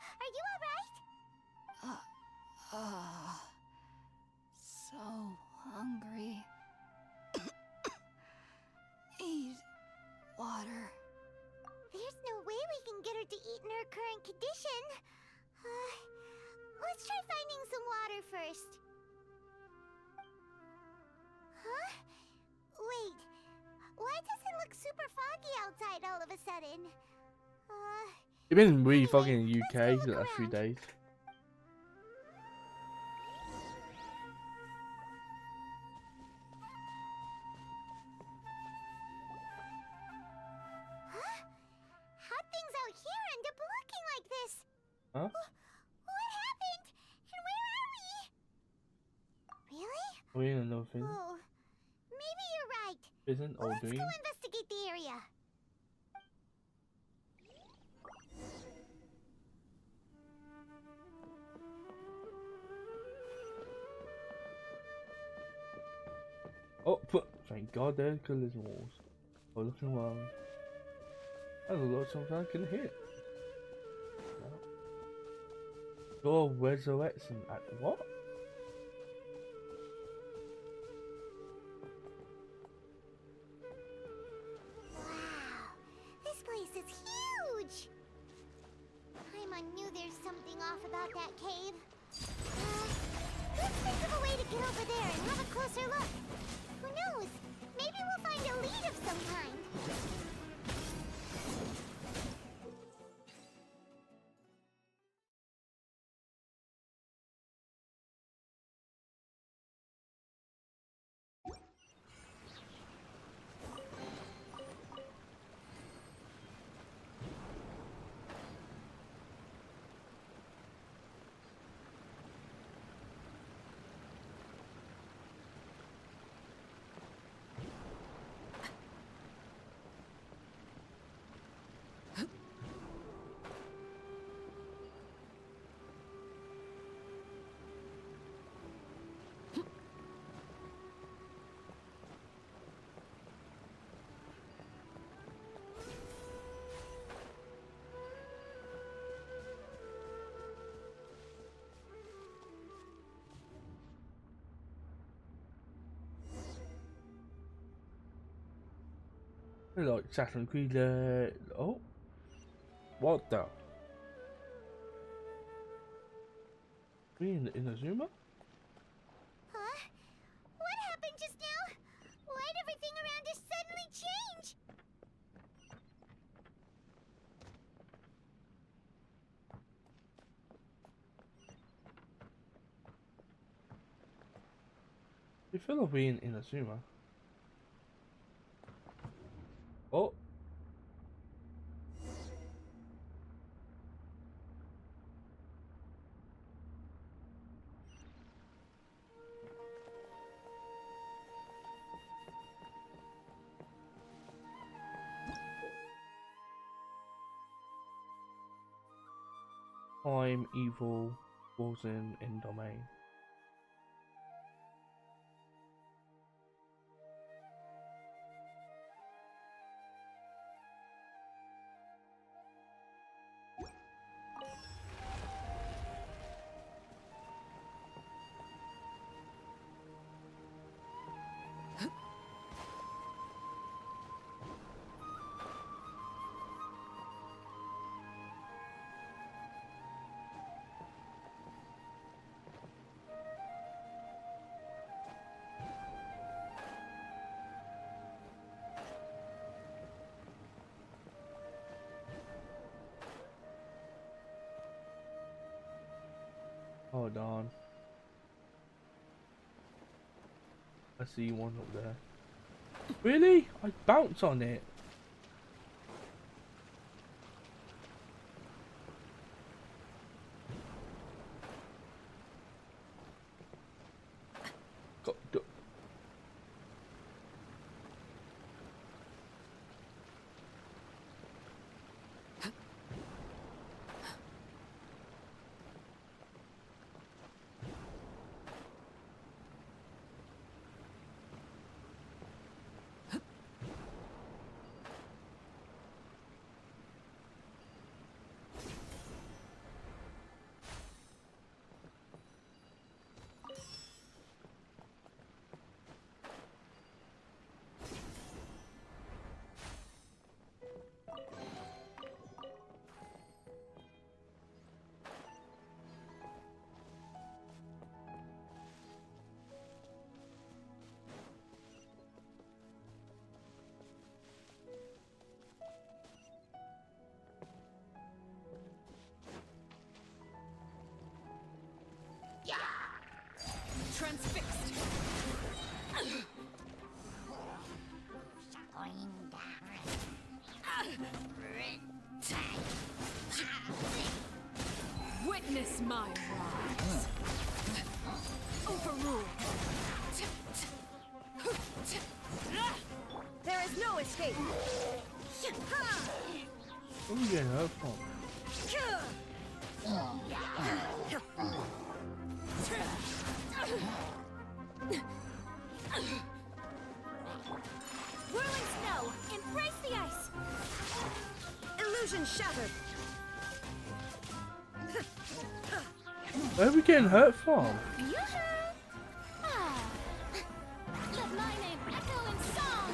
Are you alright? So hungry. Need water. There's no way we can get her to eat in her current condition. Let's try finding some water first. Huh? Wait. Why does it look super foggy outside all of a sudden? It's been really Anyway, foggy in the let's UK go the look last few around. days. Huh? How'd things out here end up looking like this? Huh? What happened? And where are we? Really? We're in another thing. Oh, maybe you're right. Isn't all Let's doing? go investigate the area. Oh, thank God there's collision walls. Oh, looking around. There's a lot of something I can hit. No. Your resurrection at what? Wow, this place is huge. Paimon knew there's something off about that cave. Let's think of a way to get over there and have a closer look. Who knows? Maybe we'll find a lead of some kind. Like Assassin's Creed. Oh, what the? We in a Zuma? Huh? What happened just now? Why'd everything around us suddenly change? We feel like being in a Zuma. Oh, time evil wasn't in domain. Hold on. I see one up there. Really? I bounce on it. Got, is my rise. Overruled. There is no escape. Where are you getting hurt from? Whirling snow, embrace the ice. Illusion shattered. Where are we getting hurt from? Let my name echo in song.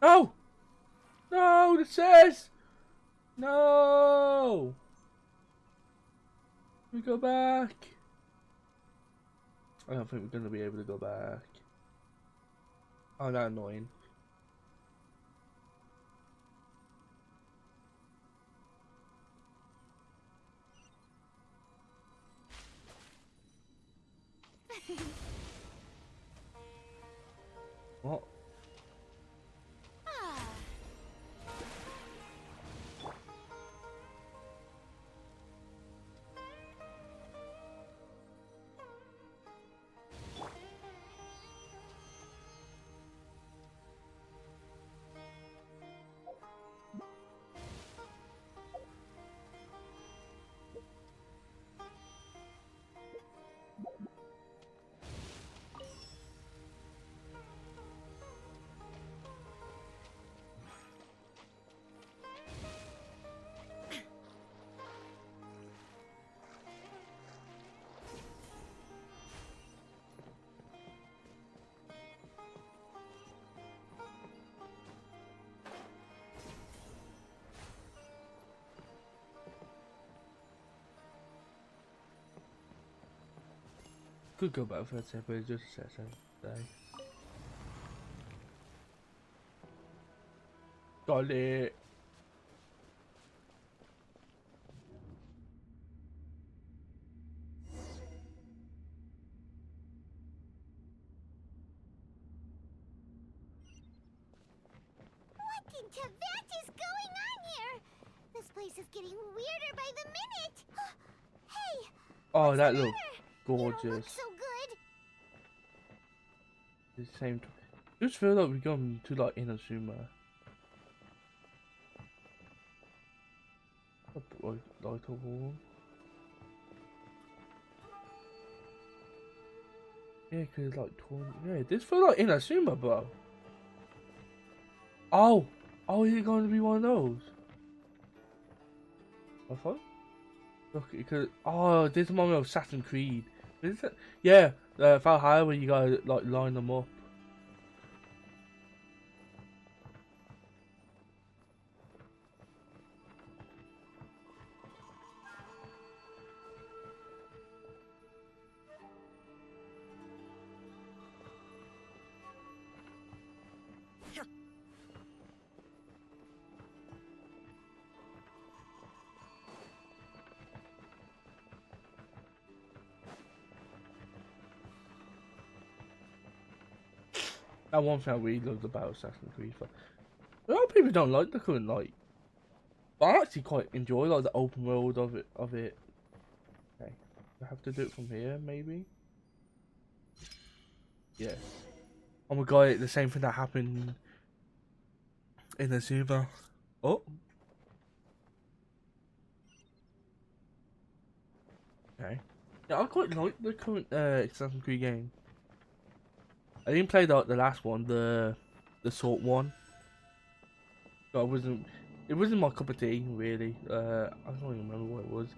No! No, the stairs! No! We go back. I don't think we're gonna be able to go back. Oh, that's annoying. What? Could go back for a second, but it's just a second. Got it. What in Tibet is going on here? This place is getting weirder by the minute. Hey, Oh, that looks you don't look gorgeous. so good. At the same time, just feel like we've gone to like Inazuma. Like a wall. Yeah, cause it's like torn. Yeah, this feels like Inazuma, bro. Oh, is it going to be one of those? I thought. Look, because this reminds me of Assassin's Creed. Is it? Yeah, Valhalla, where you gotta like line them up. That one thing I really loved about Assassin's Creed. A lot of people don't like the current like, but I actually quite enjoy like the open world of it. Okay, I have to do it from here, maybe. Yes. Oh my god, the same thing that happened in the Zuba. Oh. Okay. Yeah, I quite like the current Assassin's Creed game. I didn't play the last one, the sort one. It wasn't my cup of tea really. I don't even remember what it was.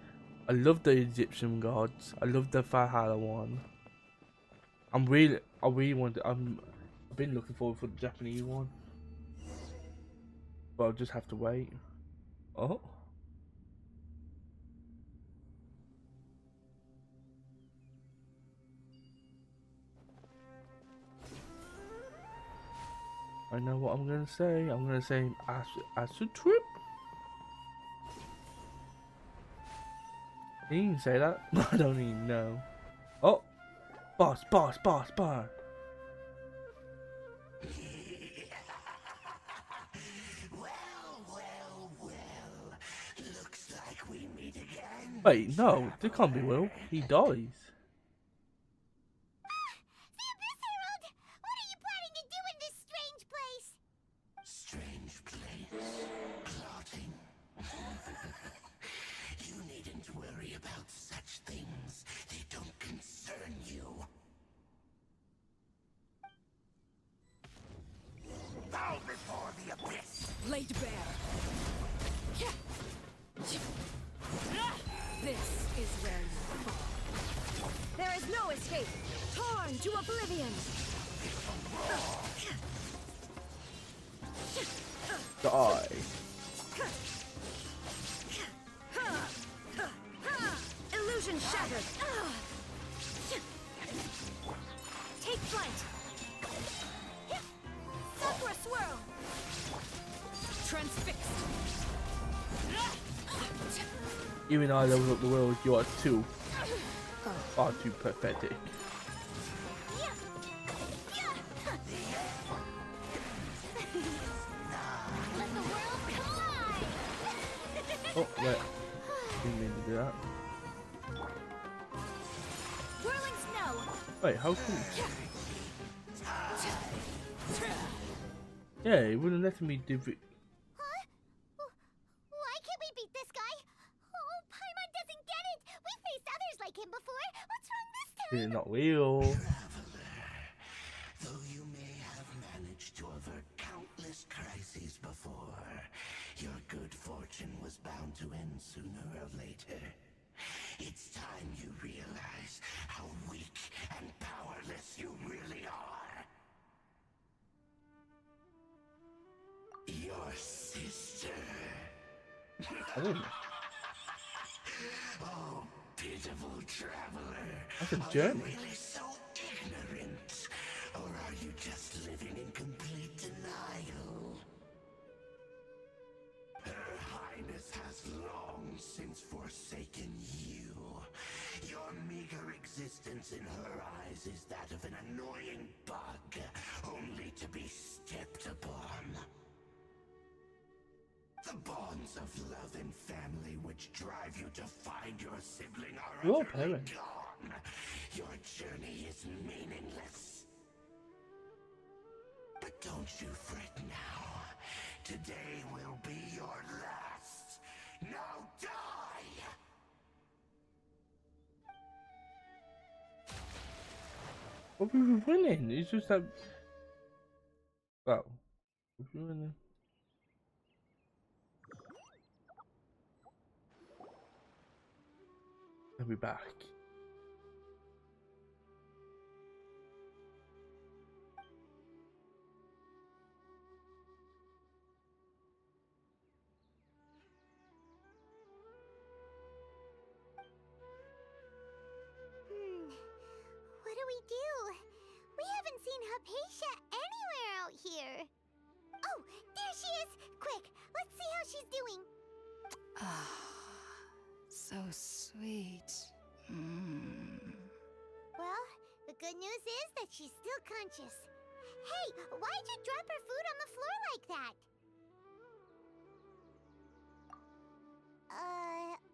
I love the Egyptian gods. I love the Valhalla one. I really want. I've been looking forward for the Japanese one, but I'll just have to wait. Oh. I know what I'm gonna say. I'm gonna say acid trip. He didn't say that. I don't even know. Oh, boss. Well, Wait, no, this can't be Will. He dies. The Abyss Herald! What are you planning to do in this strange place? Strange place. Plotting. You needn't worry about such things. They don't concern you. Bow before the abyss! Laid bare. This is where you fall. There is no escape. Torn to oblivion. Die. Illusion shattered. Take flight. Sakura swirl. Transfixed. Even though I leveled up the world, you are too far too pathetic. Let the world collide! Oh, wait. Didn't mean to do that. Whirling snow. Wait, how cool? Yeah, it wouldn't let me do it. Huh? Why can't we beat this guy? Oh, Paimon doesn't get it! We faced others like him before! What's wrong this time? It's not real. Traveler, though you may have managed to avert countless crises before, your good fortune was bound to end sooner or later. It's time you realize how weak and powerless you really are. Your sister. I didn't. Oh, pitiful traveler. That's a Are journey. you really so ignorant? Or are you just living in complete denial? Her Highness has long since forsaken you. Your meager existence in her eyes is that of an annoying bug, only to be stepped upon. The bonds of love and family which drive you to find your sibling are Your utterly parents. gone. Your journey is meaningless. But don't you fret now. Today will be your last. Now die! Well, we were winning. It's just that. Well, we were winning. I'll be back. What do we do? We haven't seen Hypatia anywhere out here. Oh, there she is! Quick, let's see how she's doing. So sweet. Mm. Well, the good news is that she's still conscious. Hey, why'd you drop her food on the floor like that?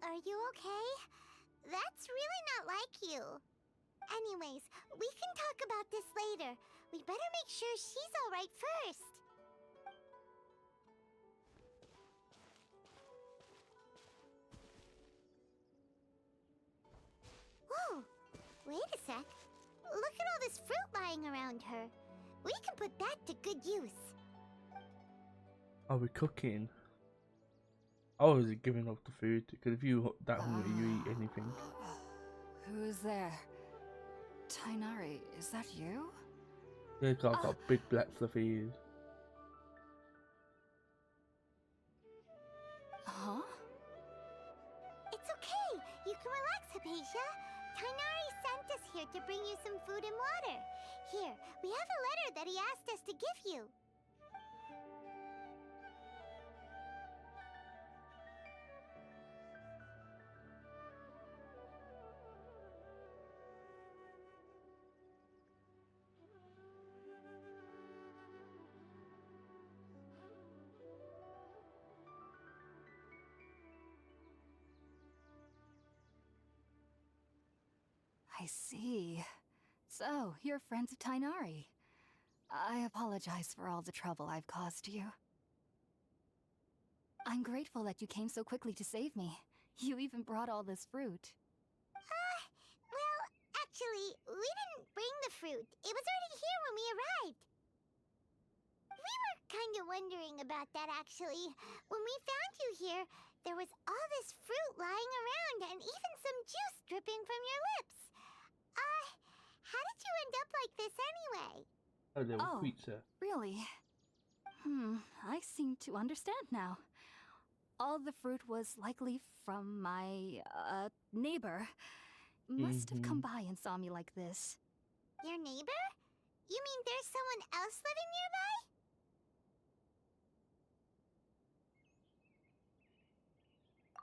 Are you okay? That's really not like you. Anyways, we can talk about this later. We better make sure she's alright first. Whoa, wait a sec. Look at all this fruit lying around her. We can put that to good use. Are we cooking? I was giving up the food because if you that hungry, you eat anything. Who's there? Tainari, is that you? This guy got big black fluffy ears. Huh? It's okay. You can relax, Hypatia. Tainari sent us here to bring you some food and water. Here, we have a letter that he asked us to give you. I see. So, you're friends of Tainari. I apologize for all the trouble I've caused you. I'm grateful that you came so quickly to save me. You even brought all this fruit. Well, actually, we didn't bring the fruit. It was already here when we arrived. We were kind of wondering about that, actually. When we found you here, there was all this fruit lying around and even some juice dripping from your lips. How did you end up like this anyway? A little Oh, creature. really? I seem to understand now. All the fruit was likely from my, neighbor. Must have come by and saw me like this. Your neighbor? You mean there's someone else living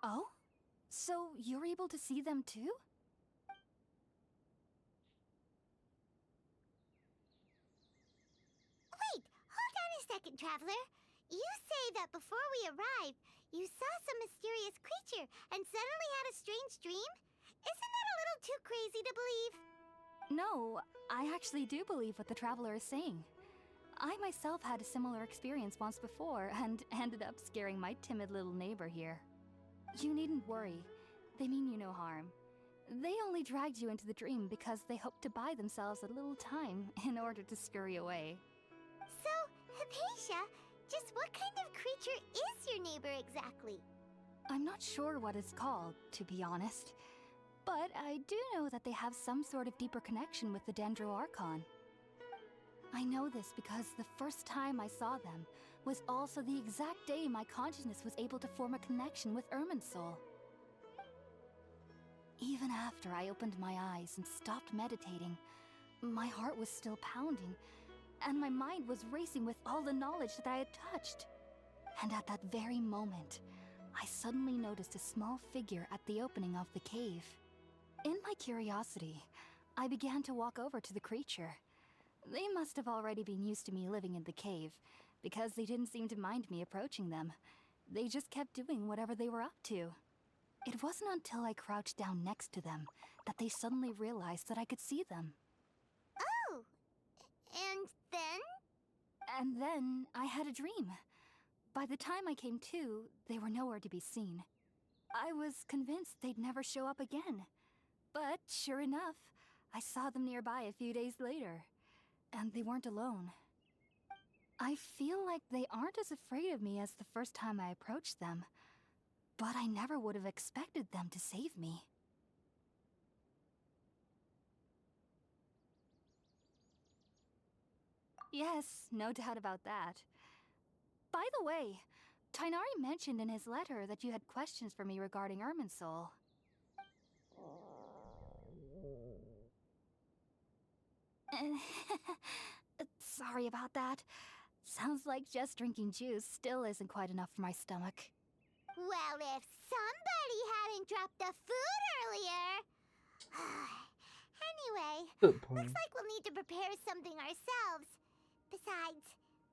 nearby? Oh? So you're able to see them too? Wait, hold on a second, Traveler. You say that before we arrived, you saw some mysterious creature and suddenly had a strange dream? Isn't that a little too crazy to believe? No, I actually do believe what the traveler is saying. I myself had a similar experience once before and ended up scaring my timid little neighbor here. You needn't worry. They mean you no harm. They only dragged you into the dream because they hoped to buy themselves a little time in order to scurry away. So, Hypatia, just what kind of creature is your neighbor exactly? I'm not sure what it's called, to be honest. But I do know that they have some sort of deeper connection with the Dendro Archon. I know this because the first time I saw them was also the exact day my consciousness was able to form a connection with Irminsul. Even after I opened my eyes and stopped meditating, my heart was still pounding, and my mind was racing with all the knowledge that I had touched. And at that very moment, I suddenly noticed a small figure at the opening of the cave. In my curiosity, I began to walk over to the creature. They must have already been used to me living in the cave, because they didn't seem to mind me approaching them. They just kept doing whatever they were up to. It wasn't until I crouched down next to them that they suddenly realized that I could see them. Oh, and then? And then I had a dream. By the time I came to, they were nowhere to be seen. I was convinced they'd never show up again. But sure enough, I saw them nearby a few days later. And they weren't alone. I feel like they aren't as afraid of me as the first time I approached them. But I never would have expected them to save me. Yes, no doubt about that. By the way, Tainari mentioned in his letter that you had questions for me regarding Irminsul. Sorry about that. Sounds like just drinking juice still isn't quite enough for my stomach. Well, if somebody hadn't dropped the food earlier... Anyway, Good point. looks like we'll need to prepare something ourselves. Besides,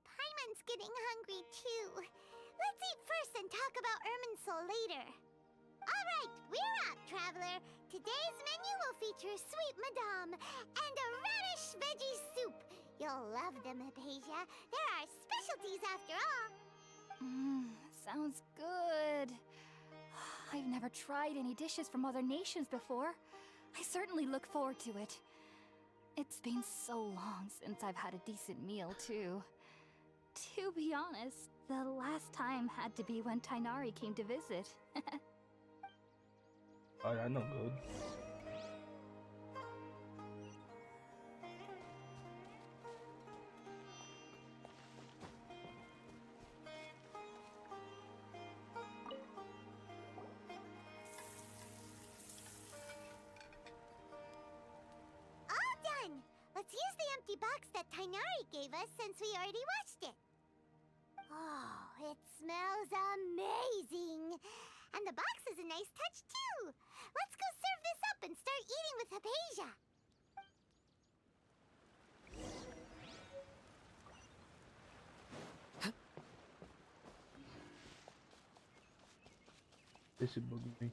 Paimon's getting hungry too. Let's eat first and talk about Irminsul later. Alright, we're up, Traveler. Today's menu will feature sweet madame and a radish veggie soup. You'll love them, Hypatia. They're our specialties after all. Sounds good. I've never tried any dishes from other nations before. I certainly look forward to it. It's been so long since I've had a decent meal, too. To be honest, the last time had to be when Tainari came to visit. Oh, yeah, not good. All done! Let's use the empty box that Tainari gave us since we already watched it. Oh, it smells amazing! And the box is a nice touch, too! Let's go serve this up and start eating with Hypatia! This is bugging me.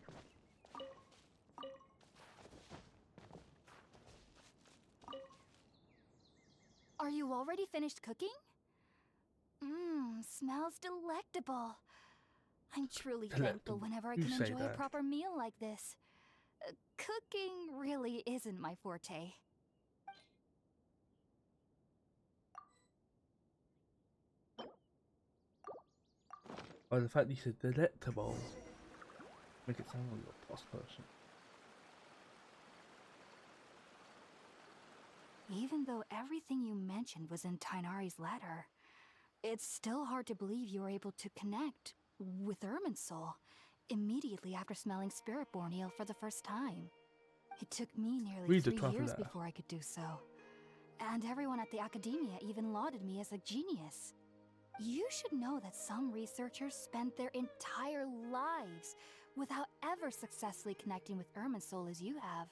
already finished cooking? Smells delectable. I'm truly thankful whenever I You can say enjoy a that. proper meal like this. Cooking really isn't my forte. Oh, the fact you said delectable. Make it sound like you're a boss person. Even though everything you mentioned was in Tainari's letter, it's still hard to believe you were able to connect with Irminsul immediately after smelling Spiritborn eel for the first time. It took me nearly Read the 3 top of years that. before I could do so. And everyone at the academia even lauded me as a genius. You should know that some researchers spent their entire lives without ever successfully connecting with Irminsul as you have.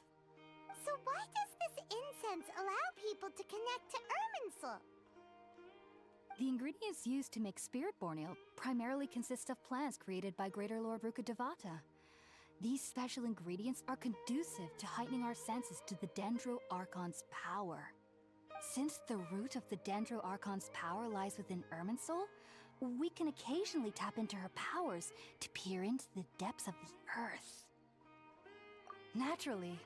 So why does this incense allow people to connect to Irminsul? The ingredients used to make Spiritborn ale primarily consist of plants created by Greater Lord Rukkhadevata. These special ingredients are conducive to heightening our senses to the Dendro Archon's power. Since the root of the Dendro Archon's power lies within Irminsul, we can occasionally tap into her powers to peer into the depths of the earth. Naturally,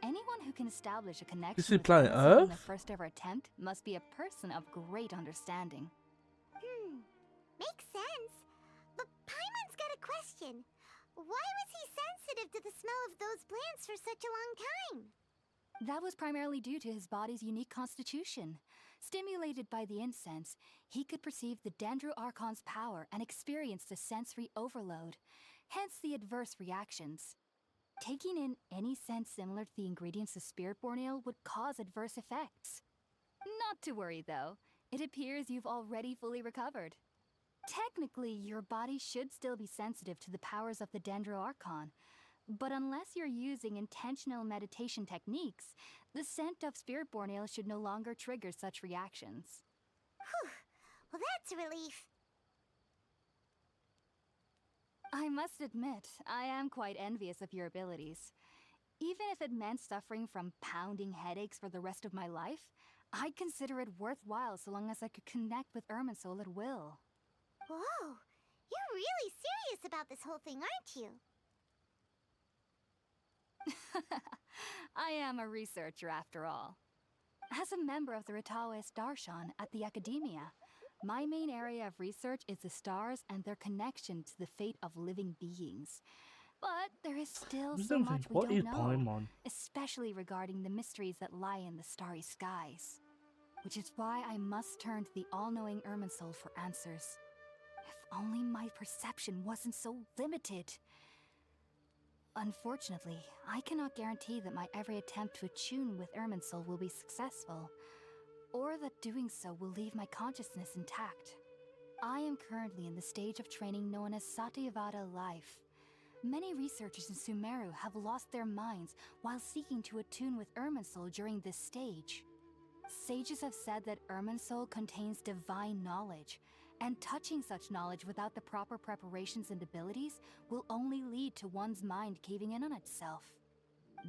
anyone who can establish a connection is with planet Irminsul in Earth? their first ever attempt must be a person of great understanding. Makes sense. But Paimon's got a question. Why was he sensitive to the smell of those plants for such a long time? That was primarily due to his body's unique constitution. Stimulated by the incense, he could perceive the Dendro Archon's power and experience the sensory overload, hence the adverse reactions. Taking in any scent similar to the ingredients of Spiritborn ale would cause adverse effects. Not to worry though, it appears you've already fully recovered. Technically, your body should still be sensitive to the powers of the Dendro Archon, but unless you're using intentional meditation techniques, the scent of Spiritborn ale should no longer trigger such reactions. Whew. Well, that's a relief. I must admit, I am quite envious of your abilities. Even if it meant suffering from pounding headaches for the rest of my life, I'd consider it worthwhile so long as I could connect with Irminsul at will. Whoa. You're really serious about this whole thing, aren't you? I am a researcher after all. As a member of the Ritaoist Darshan at the Academia, my main area of research is the stars and their connection to the fate of living beings. But there is still so much we What is don't know, Paimon? especially regarding the mysteries that lie in the starry skies. Which is why I must turn to the all-knowing Irminsul for answers. If only my perception wasn't so limited. Unfortunately, I cannot guarantee that my every attempt to attune with Irminsul will be successful, or that doing so will leave my consciousness intact. I am currently in the stage of training known as Satyavada life. Many researchers in Sumeru have lost their minds while seeking to attune with Irminsul during this stage. Sages have said that Irminsul contains divine knowledge, and touching such knowledge without the proper preparations and abilities will only lead to one's mind caving in on itself.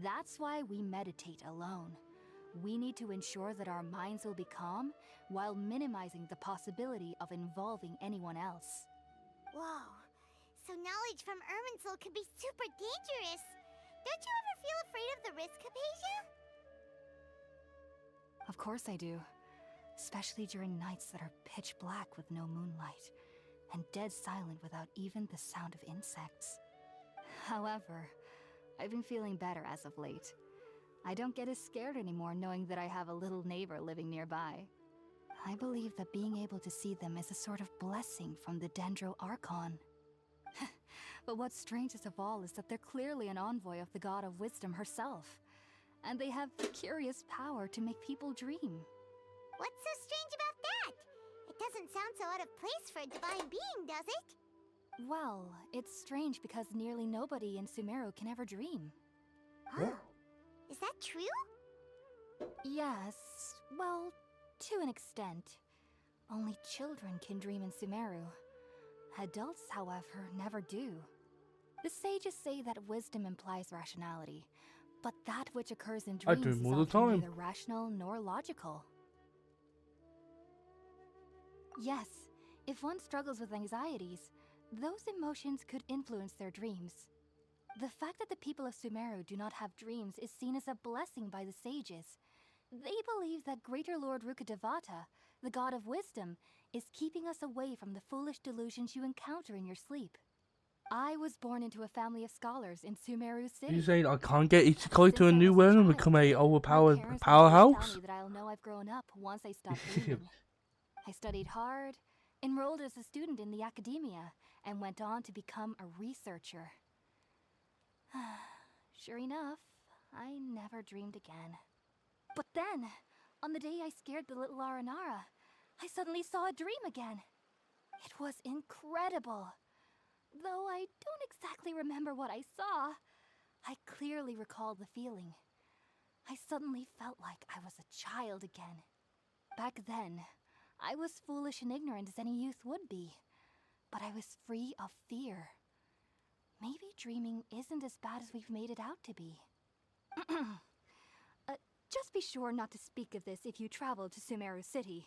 That's why we meditate alone. We need to ensure that our minds will be calm while minimizing the possibility of involving anyone else. Whoa. So knowledge from Irminsul can be super dangerous. Don't you ever feel afraid of the risk, Hypatia? Of course I do. Especially during nights that are pitch black with no moonlight, and dead silent without even the sound of insects. However, I've been feeling better as of late. I don't get as scared anymore knowing that I have a little neighbor living nearby. I believe that being able to see them is a sort of blessing from the Dendro Archon. But what's strangest of all is that they're clearly an envoy of the God of Wisdom herself, and they have the curious power to make people dream. What's so strange about that? It doesn't sound so out of place for a divine being, does it? Well, it's strange because nearly nobody in Sumeru can ever dream. Oh. Is that true? Yes, well, to an extent. Only children can dream in Sumeru. Adults, however, never do. The sages say that wisdom implies rationality, but that which occurs in I dreams dream is all the often time. neither rational nor logical. Yes, if one struggles with anxieties, those emotions could influence their dreams. The fact that the people of Sumeru do not have dreams is seen as a blessing by the sages. They believe that Greater Lord Rukkhadevata, the god of wisdom, is keeping us away from the foolish delusions you encounter in your sleep. I was born into a family of scholars in Sumeru City. You saying I can't get Ichikoi to a Since I new was a world and child, become a my overpowered parents would always powerhouse? tell me that I'll know I've grown up once I stop dreaming. I studied hard, enrolled as a student in the academia, and went on to become a researcher. Sure enough, I never dreamed again. But then, on the day I scared the little Aranara, I suddenly saw a dream again. It was incredible. Though I don't exactly remember what I saw, I clearly recall the feeling. I suddenly felt like I was a child again. Back then, I was foolish and ignorant as any youth would be, but I was free of fear. Maybe dreaming isn't as bad as we've made it out to be. Just be sure not to speak of this if you travel to Sumeru City.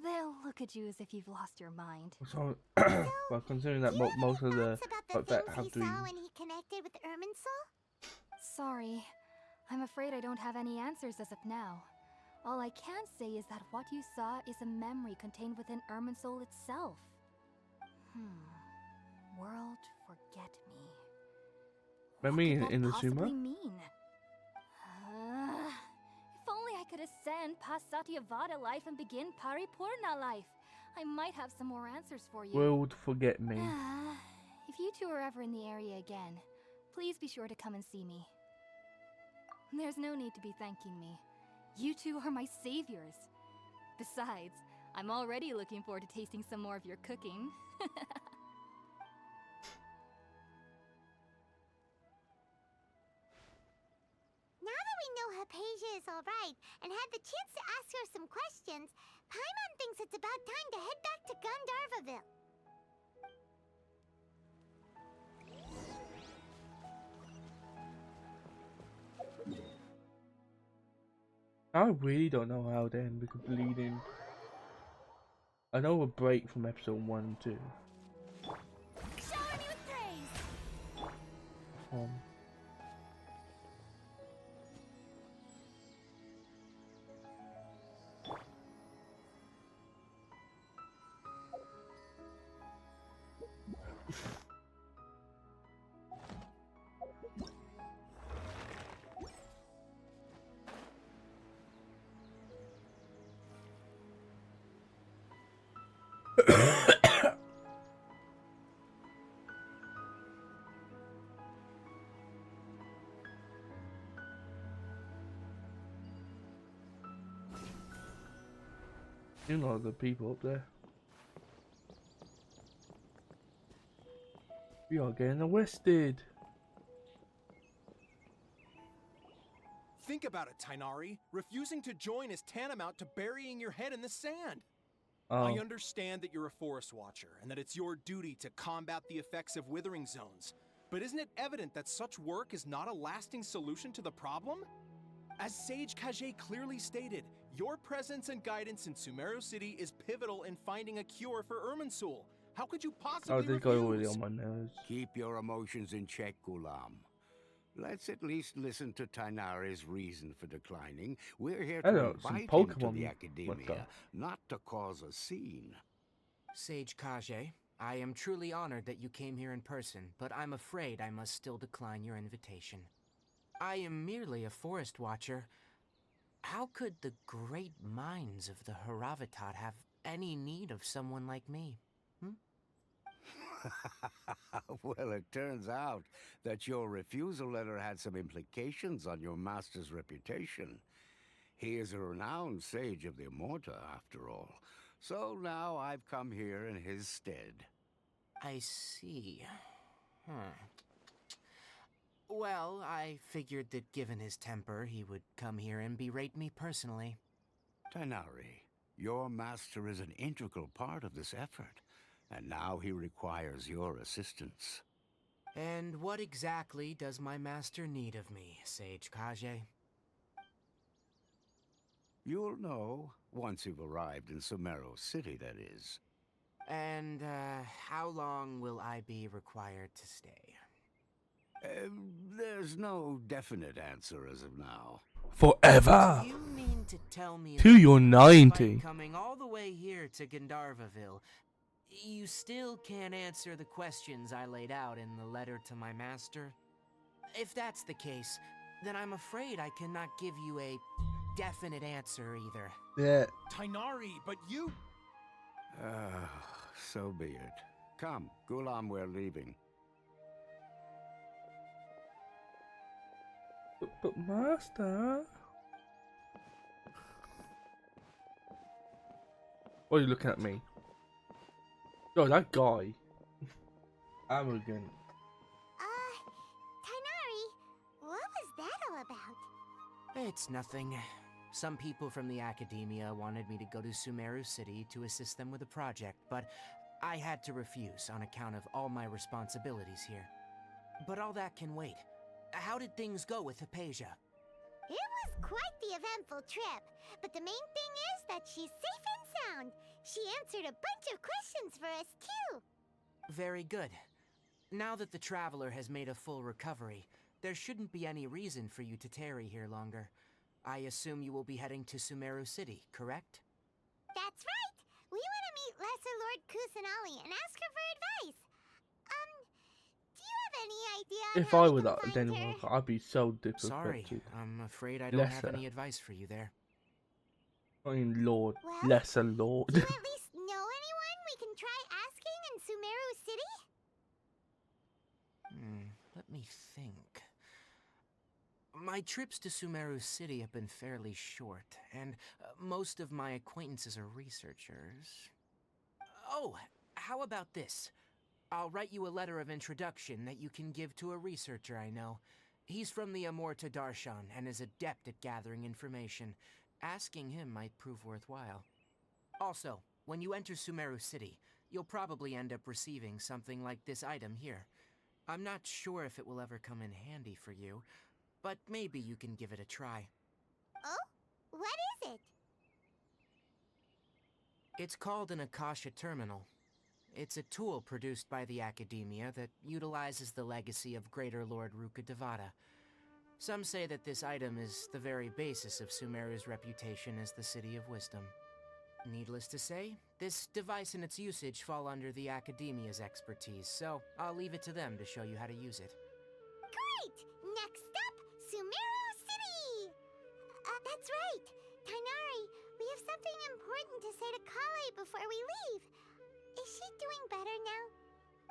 They'll look at you as if you've lost your mind. So, well, considering that Do you have most any of the thoughts about folk the that things have he dreams. saw when he connected with Irminsul? Sorry, I'm afraid I don't have any answers as of now. All I can say is that what you saw is a memory contained within Irminsul itself. World forget me. Memory What could in that the possibly Sumer? mean? If only I could ascend past Satyavada life and begin Paripurna life. I might have some more answers for you. World forget me. If you two are ever in the area again, please be sure to come and see me. There's no need to be thanking me. You two are my saviors. Besides, I'm already looking forward to tasting some more of your cooking. Now that we know Hypatia is alright and had the chance to ask her some questions, Paimon thinks it's about time to head back to Gandharvaville. I really don't know how to end because bleeding. I know a break from episode 1 and 2. Shower me with praise! Um, you know the people up there. We are getting arrested. Think about it, Tainari. Refusing to join is tantamount to burying your head in the sand. I Oh, understand that you're a forest watcher and that it's your duty to combat the effects of withering zones. But isn't it evident that such work is not a lasting solution to the problem? As Sage Kage clearly stated, your presence and guidance in Sumeru City is pivotal in finding a cure for Irminsul. How could you possibly oh, this guy already refuse? on my nerves. Keep your emotions in check, Gulam. Let's at least listen to Tainari's reason for declining. We're here to Hello, some invite him to Pokemon. the What academia, the? not to cause a scene. Sage Kage, I am truly honored that you came here in person, but I'm afraid I must still decline your invitation. I am merely a forest watcher. How could the great minds of the Haravatat have any need of someone like me? Well, it turns out that your refusal letter had some implications on your master's reputation. He is a renowned sage of the Immorta, after all. So now I've come here in his stead. I see. Well, I figured that given his temper, he would come here and berate me personally. Tainari, your master is an integral part of this effort, and now he requires your assistance. And what exactly does my master need of me, Sage Kage? You'll know once you've arrived in Sumeru City, that is. And, how long will I be required to stay? There's no definite answer as of now. Forever. Do you mean to tell me Till that you're despite 90. coming all the way here to Gandharvaville, you still can't answer the questions I laid out in the letter to my master? If that's the case, then I'm afraid I cannot give you a definite answer either. Yeah. Tainari, but you... So be it. Come, Gulam, we're leaving. But master. Why are you looking at me? Oh, that guy. Arrogant. Tainari, what was that all about? It's nothing. Some people from the academia wanted me to go to Sumeru City to assist them with a project, but I had to refuse on account of all my responsibilities here. But all that can wait. How did things go with Hypatia? It was quite the eventful trip, but the main thing is that she's safe and sound. She answered a bunch of questions for us, too. Very good. Now that the traveler has made a full recovery, there shouldn't be any reason for you to tarry here longer. I assume you will be heading to Sumeru City, correct? That's right. We want to meet Lesser Lord Kusanali and ask her for advice. Do you have any idea on If how I we were can that find Denmark, her? I'd be so Sorry, disrespected. I'm afraid I don't have Lesser. any advice for you there. I mean, Lord. Well, Lesser Lord. Do you at least know anyone we can try asking in Sumeru City? Let me think. My trips to Sumeru City have been fairly short, and most of my acquaintances are researchers. Oh, how about this? I'll write you a letter of introduction that you can give to a researcher I know. He's from the Amorta Darshan and is adept at gathering information. Asking him might prove worthwhile. Also, when you enter Sumeru City, you'll probably end up receiving something like this item here. I'm not sure if it will ever come in handy for you, but maybe you can give it a try. Oh? What is it? It's called an Akasha Terminal. It's a tool produced by the Academia that utilizes the legacy of Greater Lord Rukkhadevata. Some say that this item is the very basis of Sumeru's reputation as the City of Wisdom. Needless to say, this device and its usage fall under the Academia's expertise, so I'll leave it to them to show you how to use it. Great! Next up, Sumeru City! That's right. Tainari, we have something important to say to Kale before we leave. Is she doing better now?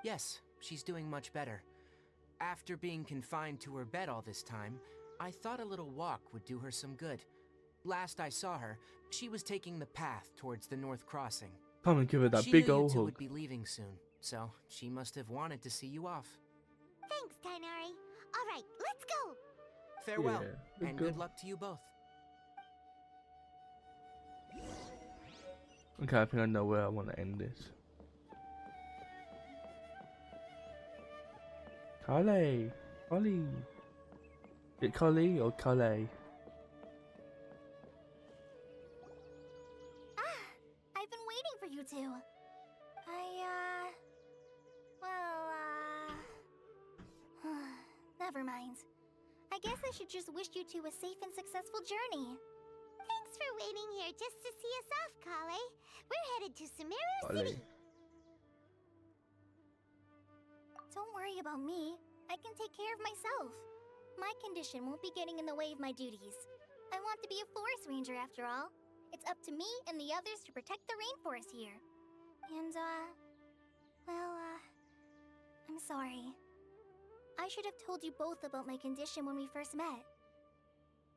Yes, she's doing much better. After being confined to her bed all this time, I thought a little walk would do her some good. Last I saw her, she was taking the path towards the North Crossing. Come and give her that She big knew you old two hug. would be leaving soon, so she must have wanted to see you off. Thanks, Tainari. All right, let's go. Farewell, Yeah, and good. good luck to you both. Okay, I think I know where I want to end this. Kale. Kale. Is it Kale or Kale? I've been waiting for you two. Never mind. I guess I should just wish you two a safe and successful journey. Thanks for waiting here just to see us off, Kale. We're headed to Sumeru Kale. City. Don't worry about me. I can take care of myself. My condition won't be getting in the way of my duties. I want to be a forest ranger after all. It's up to me and the others to protect the rainforest here. And, I'm sorry. I should have told you both about my condition when we first met.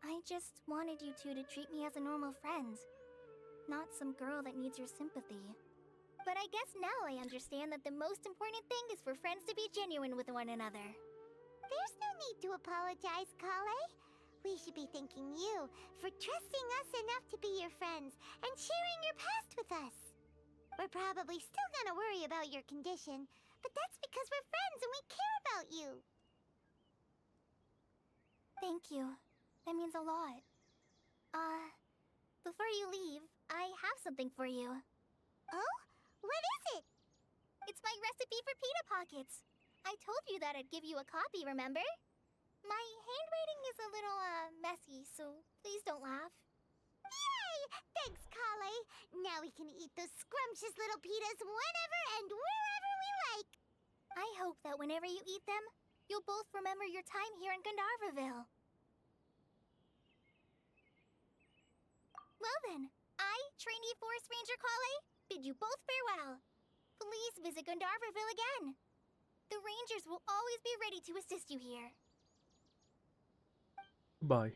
I just wanted you two to treat me as a normal friend, not some girl that needs your sympathy. But I guess now I understand that the most important thing is for friends to be genuine with one another. There's no need to apologize, Kale. We should be thanking you for trusting us enough to be your friends and sharing your past with us. We're probably still gonna worry about your condition, but that's because we're friends and we care about you. Thank you. That means a lot. Before you leave, I have something for you. Oh? What is it? It's my recipe for pita pockets. I told you that I'd give you a copy, remember? My handwriting is a little, messy, so please don't laugh. Yay! Thanks, Kale. Now we can eat those scrumptious little pitas whenever and wherever we like. I hope that whenever you eat them, you'll both remember your time here in Gandharvaville. Well then, I, Trainee Forest Ranger Kale, bid you both farewell. Please visit Gandharvaville again. The Rangers will always be ready to assist you here. Bye.